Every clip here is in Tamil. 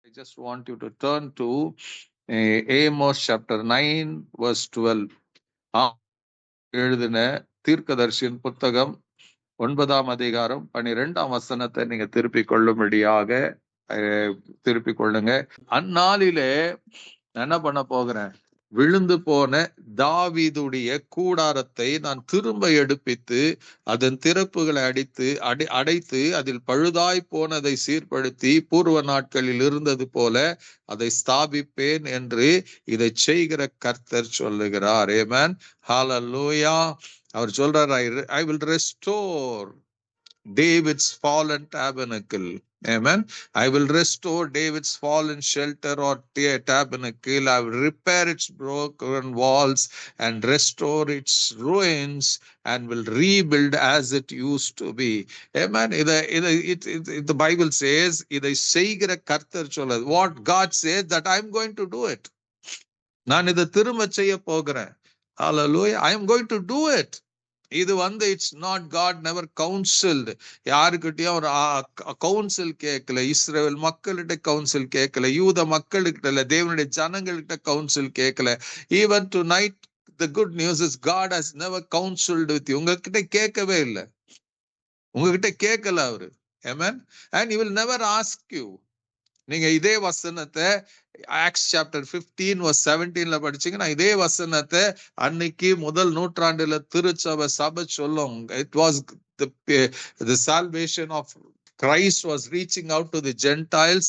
I just want you to turn to Amos chapter 9 verse 12. எழுதின தீர்க்கதரிசியின் புத்தகம் 9ஆம் அதிகாரம் 12ஆம் வசனத்தை நீங்க திருப்பிக் கொள்ளும்படியாக திருப்பிக் கொள்ளுங்க. அந்நாளிலே என்ன பண்ண போகிறேன்? விழுந்து போன தாவீதுடைய கூடாரத்தை நான் திரும்ப எடுப்பித்து அதன் திறப்புகளை அடைத்து அதில் பழுதாய் போனதை சீர்படுத்தி பூர்வ நாட்களில் இருந்தது போல அதை ஸ்தாபிப்பேன் என்று இதை செய்கிற கர்த்தர் சொல்லுகிறார். ஆமென். ஹல்லேலூயா. அவர் சொல்றார், I will restore David's fallen tabernacle. Amen. I will restore David's fallen shelter or tabernacle. I will repair its broken walls and restore its ruins and will rebuild as it used to be. Amen. The Bible says, இதை செய்கிற கர்த்தர் சொல்லுது. What God says that I am going to do it. நான் இதை திரும்ப செய்ய போகிறேன். Hallelujah. I am going to do it. இது இட்ஸ் நாட் காட் நெவர் கவுன்சில்டு. யாருக்கிட்டையும் ஒரு கவுன்சில் கேட்கல. இஸ்ரேல் மக்கள்கிட்ட கவுன்சில் கேட்கல. யூத மக்கள்கிட்ட இல்ல, தேவனுடைய ஜனங்கள்கிட்ட கவுன்சில் கேட்கல. Even tonight the good news is God has never counselled with you. உங்ககிட்ட கேட்கவே இல்லை, உங்ககிட்ட கேட்கல அவரு. Amen. And he will never ask you. நீங்க இதே வசனத்தை ஆக்ட்ஸ் சாப்டர் 15:17 படிச்சீங்கன்னா இதே வசனத்தை அன்னைக்கு முதல் நூற்றாண்டுல சபை சொல்லும். It was the salvation of Christ was reaching out to the Gentiles.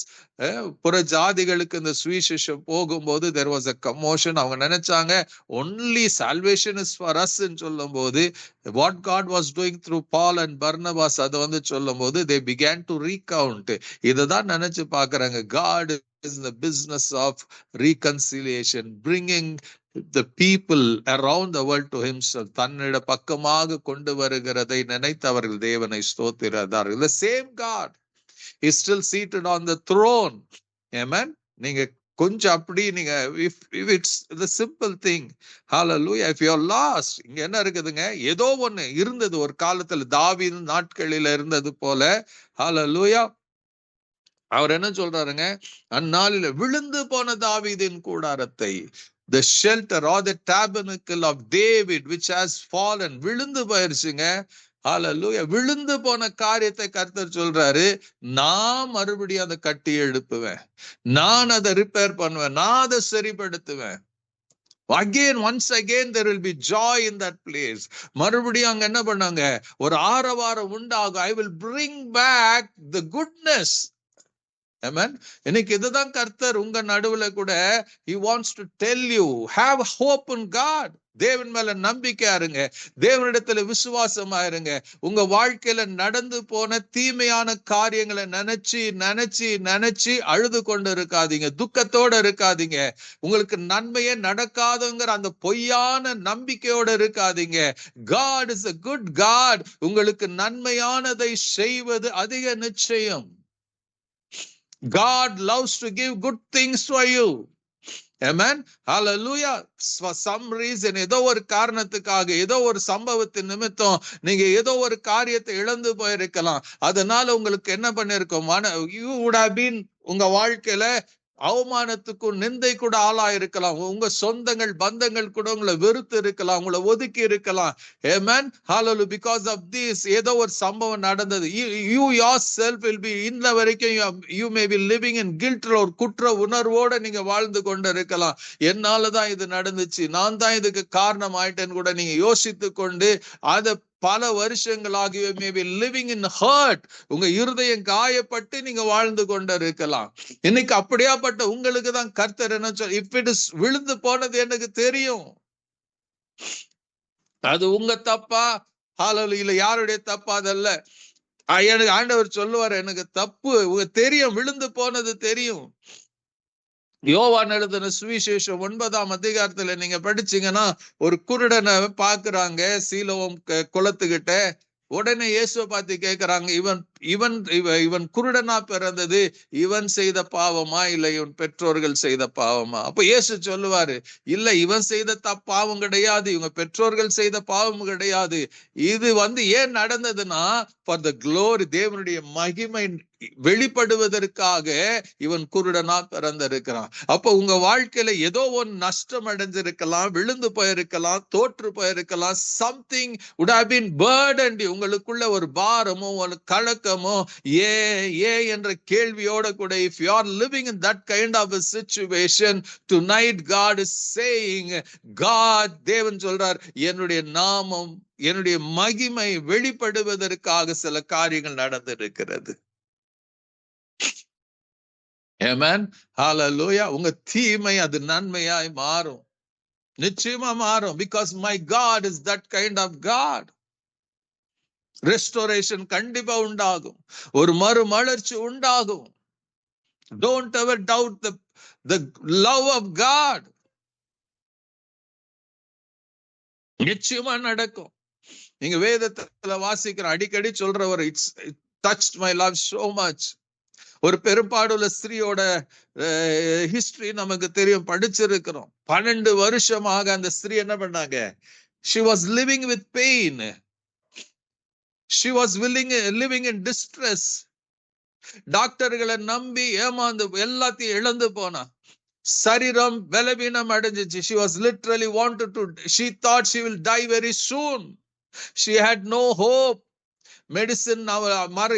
புற ஜாதிகளுக்கு இந்த சுவிசேஷம் போகும்போது there was a commotion. அவங்க நினைச்சாங்க only salvation is for us ன்னு சொல்லும் போது what God was doing through Paul and Barnabas அதை சொல்லும் போது they began to recount. இதுதான் நினைச்சு பாக்குறாங்க. God is in the business of reconciliation, bringing the people around the world to himself. தன்னிட பக்கமாக கொண்டு வருகிறதை நினைத்து அவர்கள் தேவனை ஸ்தோத்திரதார்கள். The same God is still seated on the throne. Amen. நீங்க கொஞ்சம் அப்படி நீங்க if it's the simple thing, hallelujah, if you're lost, இங்க என்ன இருக்குதுங்க? ஏதோ ஒண்ணு இருந்தது ஒரு காலத்துல தாவீது நாட்களில இருந்தது போல. hallelujah. அவர் என்ன சொல்றாருங்க? அந்நாளில விழுந்து போன தாவீதின் கூடாரத்தை, the shelter or the tabernacle of David which has fallen, விழுந்து போயிருச்சுங்க. ஹல்லேலூயா. விழுந்து போன காரியத்தை கர்த்தர் சொல்றாரு, நான் மறுபடியும் அதை கட்டி எழுப்புவேன், நான் அதை ரிப்பேர் பண்ணுவேன், நான் அதை சரிப்படுத்துவேன். once again there will be joy in that place. மறுபடியும் அங்க என்ன பண்ணாங்க? ஒரு ஆரவாரம் உண்டாகும். I will bring back the goodness. Amen. இன்னைக்கு இதுதான் கர்த்தர் உங்க நடுவுல கூட he wants to tell you, have hope in God. தேவன் மேல நம்பிக்கையா இருங்க, தேவனிடத்துல விசுவாசமா இருங்க. உங்க வாழ்க்கையில நடந்து போன தீமையான காரியங்களை நினைச்சு நினைச்சு நினைச்சு அழுது கொண்டு இருக்காதீங்க, துக்கத்தோட இருக்காதீங்க. உங்களுக்கு நன்மையே நடக்காதுங்கிற அந்த பொய்யான நம்பிக்கையோட இருக்காதீங்க. God is a good God. உங்களுக்கு நன்மையானதை செய்வது அதிக நிச்சயம். God loves to give good things to you. Amen. Hallelujah. For some reason, ஏதோ ஒரு காரணத்துக்காக, ஏதோ ஒரு சம்பவத்தின் நிமித்தம் நீங்க ஏதோ ஒரு காரியத்தை இழந்து போயிருக்கலாம். அதனால உங்களுக்கு என்ன பண்ணிருக்கோம்? you would have been உங்க வாழ்க்கையில அவமானத்துக்கும் நிந்தை கூட ஆளாயிருக்கலாம். உங்க சொந்தங்கள் பந்தங்கள் கூட உங்களை வெறுத்து இருக்கலாம், உங்களை ஒதுக்கி இருக்கலாம். Amen. Hallelujah. Because of this, ஏதோ ஒரு சம்பவம் நடந்தது. You yourself will be, இன்ன வரைக்கும் you may be living in guilt, ஒரு குற்ற உணர்வோட நீங்க வாழ்ந்து கொண்டு இருக்கலாம். என்னாலதான் இது நடந்துச்சு, நான் தான் இதுக்கு காரணம் ஆயிட்டேன்னு கூட நீங்க யோசித்து கொண்டு அதை பல வருஷங்களாகவே மேபி லிவிங் இன் ஹர்ட், உங்க இருதயம் காயப்பட்டு நீங்க வாழ்ந்து கொண்டு இருக்கலாம். இன்னைக்கு அப்படியாப்பட்ட உங்களுக்கு தான் கர்த்தர் என்ன சொல்ல, இஃப் இட் இஸ் விழுந்து போனது எனக்கு தெரியும், அது உங்க தப்பா ஹalleluya இல்ல யாருடைய தப்பா அதல்ல. எனக்கு ஆண்டவர் சொல்லுவார், எனக்கு தப்பு தெரியும், விழுந்து போனது தெரியும். யோவான் எழுதின சுவிசேஷம் 9ஆம் அதிகாரத்துல நீங்க படிச்சீங்கன்னா ஒரு குருடனை பாக்குறாங்க சீலோம் குளத்துக்கிட்ட. உடனே இயேசுவை பார்த்து கேட்கிறாங்க, இவன் இவன் குருடனா பிறந்தது இவன் செய்த பாவமா இல்ல இவன் பெற்றோர்கள் செய்த பாவமா? அப்ப இயேசு சொல்லுவாரு, இல்ல இவன் செய்த பாவம் கிடையாது, இவங்க பெற்றோர்கள் செய்த பாவம் கிடையாது. இது ஏன் நடந்ததுன்னா ஃபார் த க்ளோரி, தேவனுடைய மகிமை வெளிப்படுவதற்காக இவன் குருடனா பிறந்திருக்கிறான். அப்ப உங்க வாழ்க்கையில ஏதோ ஒன்று நஷ்டம் அடைஞ்சிருக்கலாம், விழுந்து போயிருக்கலாம், தோற்று போயிருக்கலாம். Something would have been burdened. உங்களுக்குள்ள ஒரு பாரமோ ஒரு கலக்கமோ ஏன் என்ற கேள்வியோட கூட, if you are living in that kind of a situation, tonight God is saying, தேவன் சொல்றார், என்னுடைய நாமம் என்னுடைய மகிமை வெளிப்படுவதற்காக சில காரியங்கள் நடந்திருக்கிறது. ஆமென், ஹalleluya. உங்க தீமை அது நன்மையாய் மாறும், நிச்சயமா மாறும். because my God is that kind of God. Restoration கண்டிப்பா உண்டாகும், ஒரு மறுமலர்ச்சி உண்டாகும். don't ever doubt the love of God. நிச்சயமா நடக்கும். நீங்க வேதத்துல வாசிக்கிற அடிக்கடி சொல்றவர், it's touched my love so much. ஒரு பெரும்பாடுள்ள ஸ்திரீயோட ஹிஸ்டரி நமக்கு தெரியும், படிச்சிருக்கிறோம். 12 வருஷமாக அந்த ஸ்திரீ என்ன பண்ணாங்க? she was living with pain, she was living in distress. டாக்டர்களை நம்பி ஏமாந்து எல்லாத்தையும் இழந்து போனா, சரீரம் பலவீனம் அடைஞ்சிச்சு. she was literally she thought she will die very soon. she had no hope. Medicine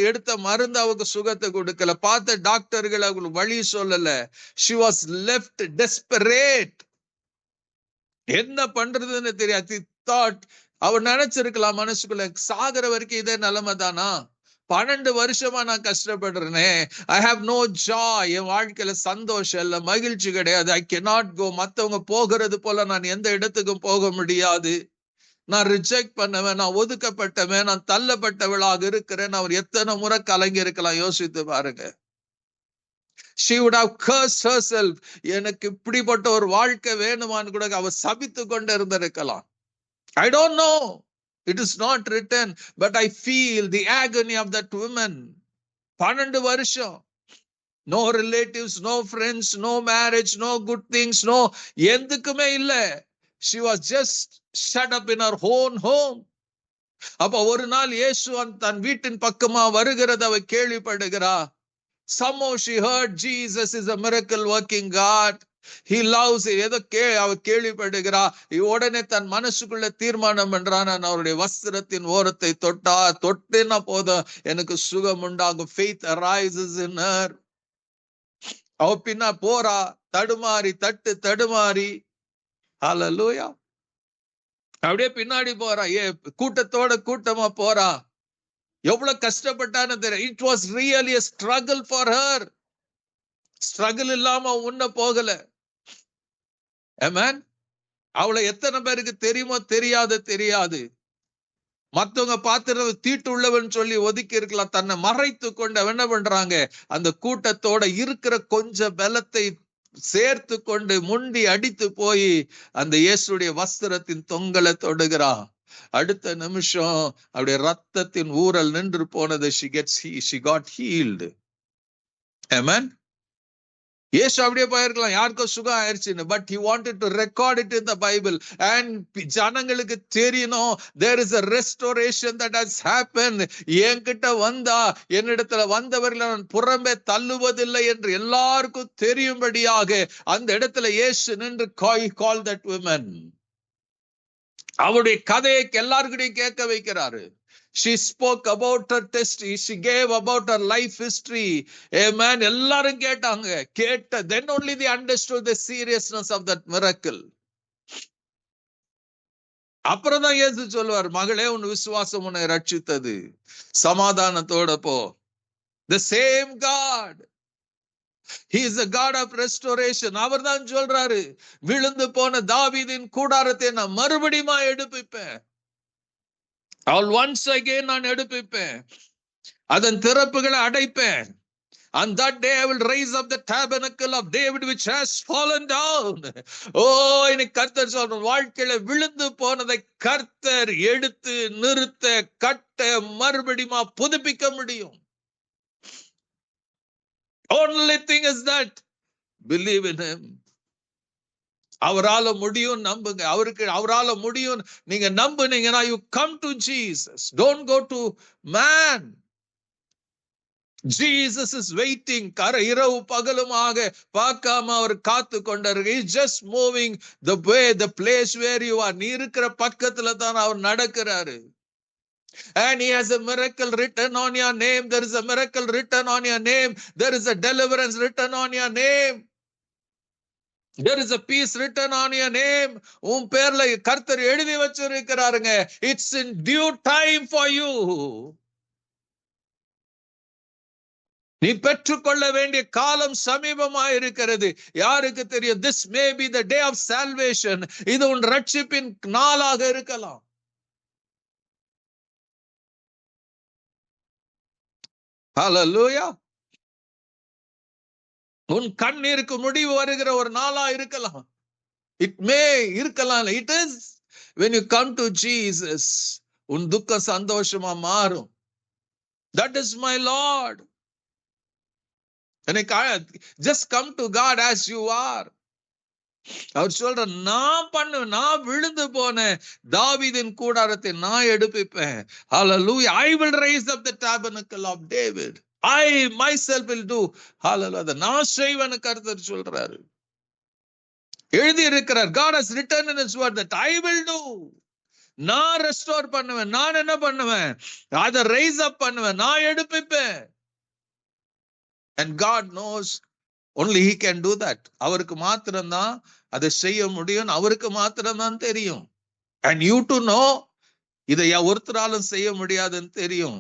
எடுத்த மருந்து அவருக்கு சுகத்தை கொடுக்கல, பார்த்த டாக்டர்கள் அவங்களுக்கு வழி சொல்லல. she was left desperate. என்ன பண்றதுன்னு தெரியாது. thought, அவர் நினைச்சிருக்கலாம் மனசுக்குள்ள, சாகர வரைக்கும் இதே நிலைமை தானா, 12 வருஷமா நான் கஷ்டப்படுறேனே, ஐ ஹாவ் நோ ஜாய், என் வாழ்க்கையில சந்தோஷம் இல்ல, மகிழ்ச்சி கிடையாது. ஐ cannot go. மத்தவங்க போகிறது போல நான் எந்த இடத்துக்கும் போக முடியாது. நான் ரிஜெக்ட் பண்ணவன், நான் ஒதுக்கப்பட்டவன், நான் தள்ளப்பட்டவளாக இருக்கிறேன். அவர் எத்தனை முறை கலங்கி இருக்கலாம், யோசித்து பாருங்க. she would have cursed herself. எனக்கு இப்படிப்பட்ட ஒரு வாழ்க்கை வேணுமான்னு கூட அவர் சபித்து கொண்டு இருந்திருக்கலாம். I don't know, it is not written, but I feel the agony of that woman. 12 வருஷம், no relatives, no friends, no marriage, no good things, no எதுக்குமே இல்ல. she was just shut up in her own home. அப்ப ஒரு நாள் இயேசு தன் வீட்டின் பக்கமா வருகிறத அவ கேள்விப்படுகிறா. somehow she heard Jesus is a miracle working God, he loves it. ஏதோ அவ கேள்விப்படுகிறா. உடனே தன் மனசுக்குள்ள தீர்மானம் பண்றான், நான் அவருடைய வஸ்திரத்தின் ஓரத்தை தொட்டேன்னா போதும் எனக்கு சுகம் உண்டாகும். faith arises in her. அவ பின்னா போறா, தடுமாறி ஹalleluya, அப்படியே பின்னாடி போறா, கூட்டமா போறா. எவ்வளவு கஷ்டப்பட்டான்னு தெரியும். It was really a struggle for her. Struggle இல்லாம உன்ன போகல. ஆமென். அவளை எத்தனை பேருக்கு தெரியுமோ தெரியாது. மத்தவங்க பார்த்து தீட்டு உள்ளவன் சொல்லி ஒதுக்கி இருக்கலாம். தன்னை மறைத்து கொண்டு என்ன பண்றாங்க, அந்த கூட்டத்தோட இருக்கிற கொஞ்சம் பலத்தை சேர்த்து கொண்டு முண்டி அடித்து போய் அந்த இயேசுடைய வஸ்திரத்தின் தொங்கலை தொடுகிறா. அடுத்த நிமிஷம் அவருடைய ரத்தத்தின் ஊறல் நின்று போனது. she got healed. Amen. இயேசு அப்படியே போயிருக்கலாம், யாருக்கும் சுகம் ஆயிடுச்சுன்னு. But he wanted to record it in the Bible and ஜனங்களுக்கு தெரியணும், there is a restoration that has happened. என்கிட்ட வந்தா, என்னிடத்துல வந்தவர்களை நான் புறம்பே தள்ளுவதில்லை என்று எல்லாருக்கும் தெரியும்படியாக அந்த இடத்துல இயேசு நின்று call that woman. அவருடைய கதையை எல்லாருக்கிட்டையும் கேட்க வைக்கிறாரு. she spoke about her testimony, she gave about her life history. Amen. எல்லாரும் கேட்ட then only they understood the seriousness of that miracle. அப்புறம் தான் இயேசு சொல்வார், மகளே உன் விசுவாசம் உன்னை ரட்சித்தது, சமாதானத்தோட போ. the same God, he is a God of restoration. அவர் தான் சொல்றாரு, விழுந்து போன தாவீதின் கூடாரத்தை நான் மறுபடியும் எடுப்பிப்பேன். once again நான் எடுப்பிப்பேன், அதன் திறப்புகளை அடைப்பேன். On that day I will raise up the tabernacle of David which has fallen down. இன்னைக்கு கர்த்தர் சொல்ற, வாழ்க்கையில விழுந்து போனதை கர்த்தர் எடுத்து நிறுத்த, கட்ட, மறுபடியும் புதுப்பிக்க முடியும். Only thing is that believe in him. அவரால முடியும் நம்புங்க. அவரால முடியும் நீங்க நம்புனீங்கன்னா you come to Jesus. Don't go to man. Jesus is waiting. இரவு பகலுமாக பார்க்காம அவர் காத்து கொண்டாரு. He's just moving the way, the place where you are. நீ இருக்கிற பக்கத்துல தான் அவர் நடக்கிறாரு. And he has a miracle written on your name. There is a miracle written on your name. There is a deliverance written on your name. There is a peace written on your name. உன் பேர்ல கர்த்தர் எழுதி வச்சிருக்கிறாருங்க. It's in due time for you. நீ பெற்றுக்கொள்ள வேண்டிய காலம் சமீபமாக இருக்கிறது. யாருக்கு தெரியும்? This may be the day of salvation. இது உன் ரட்சிப்பின் நாளாக இருக்கலாம். Hallelujah. உன் கண்ணீருக்கு முடிவு வருகிற ஒரு நாளா இருக்கலாம். It may இருக்கலாம். It is when you come to Jesus, உன் துக்கம் சந்தோஷமா மாறும். That is my Lord. Just come to God as you are. அவர் சொல்ற நான் விழுந்து போனேன், தாவீதின் கூடாரத்தை நான் எடுப்பிப்பேன். Hallelujah. I will raise up the tabernacle of David. I myself will do. Hallelujah. நான் செய்வேன்னு கர்த்தர் சொல்றாரு. எழுதி இருக்கிறார். God has written in his word that I will do. நான் ரெஸ்டோர் பண்ணுவேன். நான் என்ன பண்ணுவேன்? அதை ரைஸ் அப் பண்ணுவேன். நான் எடுப்பிப்பேன். And God knows only he can do that. அவருக்கு மாத்திரம்தான் அதை செய்ய முடியும். அவருக்கு மாத்திரம்தான் தெரியும். And you to know, இதை ஒருத்தராலும் செய்ய முடியாதுன்னு தெரியும்.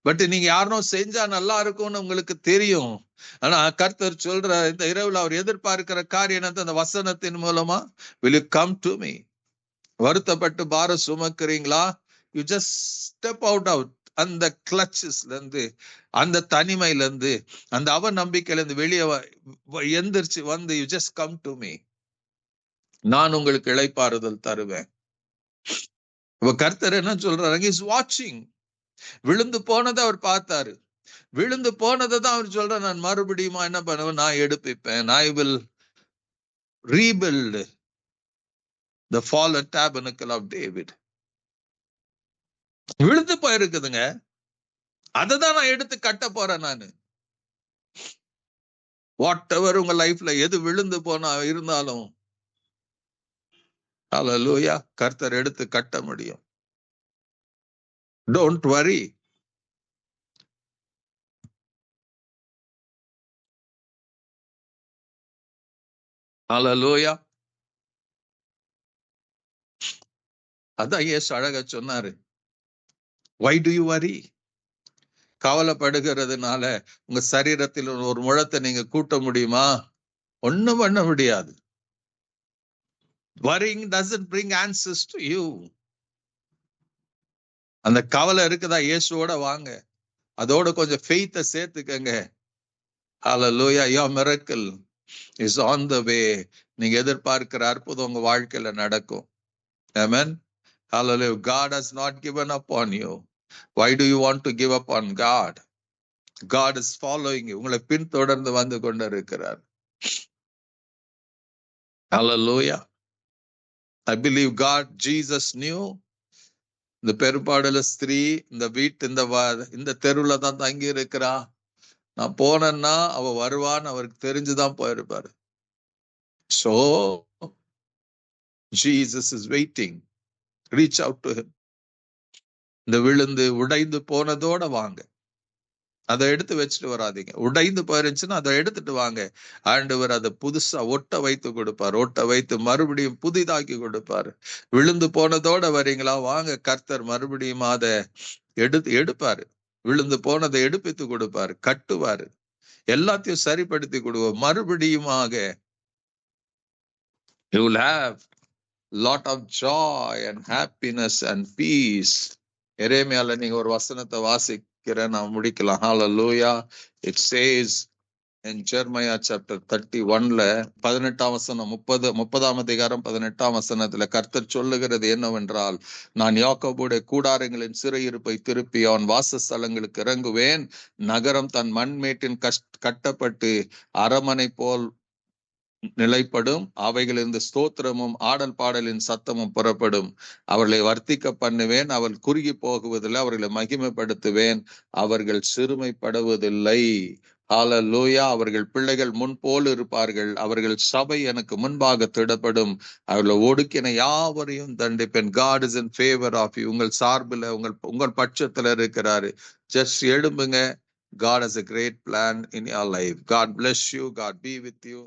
பட் நீங்க யாரும் செஞ்சா நல்லா இருக்கும்னு உங்களுக்கு தெரியும். ஆனா கர்த்தர் சொல்ற இந்த இரவுல அவர் எதிர்பார்க்கிற காரியம் அந்த வசனத்தின் மூலமா will you come to me. வருத்தப்பட்டு பாரம் சுமக்கிறீங்களா? You just step out அந்த கிளச்சஸ்ல இருந்து, அந்த தனிமையில இருந்து, அந்த அவநம்பிக்கையில இருந்து வெளியே எந்திரிச்சு வந்து you just come to me. நான் உங்களுக்கு இளைப்பாறுதல் தருவேன். கர்த்தர் என்ன சொல்றாரு? He is watching. விழுந்து போனதை அவர் பார்த்தாரு. விழுந்து போனதை தான் அவர் சொல்ற, நான் மறுபடியும் என்ன பண்ணுவேன்? நான் எடுப்பிப்பேன். I will rebuild the fallen tabernacle of David. விழுந்து போயிருக்குதுங்க, அதை தான் நான் எடுத்து கட்ட போறேன் நானு. வாட் எவர் உங்க லைஃப்ல எது விழுந்து போனா இருந்தாலும் ஹல்லேலூயா, கர்த்தர் எடுத்து கட்ட முடியும். Don't worry. Hallelujah. அதான் இயேசு அழகா சொன்னாரு. Why do you worry? கவலைப்படுகிறதுனால உங்க சரீரத்தில் ஒரு முழத்தை நீங்க கூட்ட முடியுமா? ஒண்ணும் பண்ண முடியாது. Worrying doesn't bring answers to you. அந்த கவலை இருக்குதா? இயேசுவோட வாங்க, அதோட கொஞ்சம் ஃபெய்த்தை சேர்த்துக்கங்க. Hallelujah. Your miracle is on the way. நீங்க எதிர்பார்க்கிற அற்புதம் உங்க வாழ்க்கையில நடக்கும். Amen. Hallelujah. God has not given up on you. Why do you want to give up on God? God is following you. உங்களை பின்தொடர்ந்து வந்து கொண்டிருக்கிறார். Hallelujah. I believe God, Jesus knew. இந்த பெரும்பாடுல ஸ்திரீ இந்த தெருவுல தான் தங்கி இருக்கிறா. நான் போனேன்னா அவ வருவான்னு அவருக்கு தெரிஞ்சுதான் போயிருப்பாரு. So Jesus is waiting. Reach out to him. இந்த விழுந்து உடைந்து போனதோட வாங்க, அதை எடுத்து வச்சுட்டு வராதீங்க. உடைந்து போயிருந்துச்சுன்னா அதை எடுத்துட்டு வாங்க. ஆண்டவர் அதை புதுசா ஒட்ட வைத்து கொடுப்பார். ஒட்ட வைத்து மறுபடியும் புதிதாக்கி கொடுப்பாரு. விழுந்து போனதோட வரீங்களா? வாங்க, கர்த்தர் மறுபடியும் அதை எடுப்பாரு. விழுந்து போனதை எடுப்பித்து கொடுப்பாரு, கட்டுவாரு, எல்லாத்தையும் சரிப்படுத்தி கொடுவோம். மறுபடியுமாக you will have lot of joy and happiness and peace. எரேமியால நீங்க ஒரு வசனத்தை வாசிக்கிற நான் முடிக்கலாம். Hallelujah. It says in Jeremiah chapter 31ல 18ஆம் வசனம் 30ஆம் அதிகாரம் 18ஆம் வசனத்துல கர்த்தர் சொல்லுகிறது என்னவென்றால், நான் யாக்கோபுடைய கூடாரங்களின் சிறையிருப்பை திருப்பி அவன் வாசஸ்தலங்களுக்கு இறங்குவேன். நகரம் தன் மண்மேட்டின் கட்டப்பட்டு அரமனை போல் நிலைப்படும். அவைகளிலிருந்து ஸ்தோத்திரமும் ஆடல் பாடலின் சத்தமும் புறப்படும். அவர்களை வர்த்திக்க பண்ணுவேன். அவள் குறுகி போகுவதில்லை. அவர்களை மகிமைப்படுத்துவேன். அவர்கள் சிறுமைப்படுவதில்லை. ஹல்லேலூயா. அவர்கள் பிள்ளைகள் முன்போல் இருப்பார்கள். அவர்கள் சபை எனக்கு முன்பாக திடப்படும். அவர்களை ஒடுக்கின யாவரையும் தண்டிப்பேன். God is in favor of you. உங்கள் சார்பில் உங்கள் பட்சத்துல இருக்கிறாரு. Just எழும்புங்க. God has a great plan in your life. God bless you. God be with you.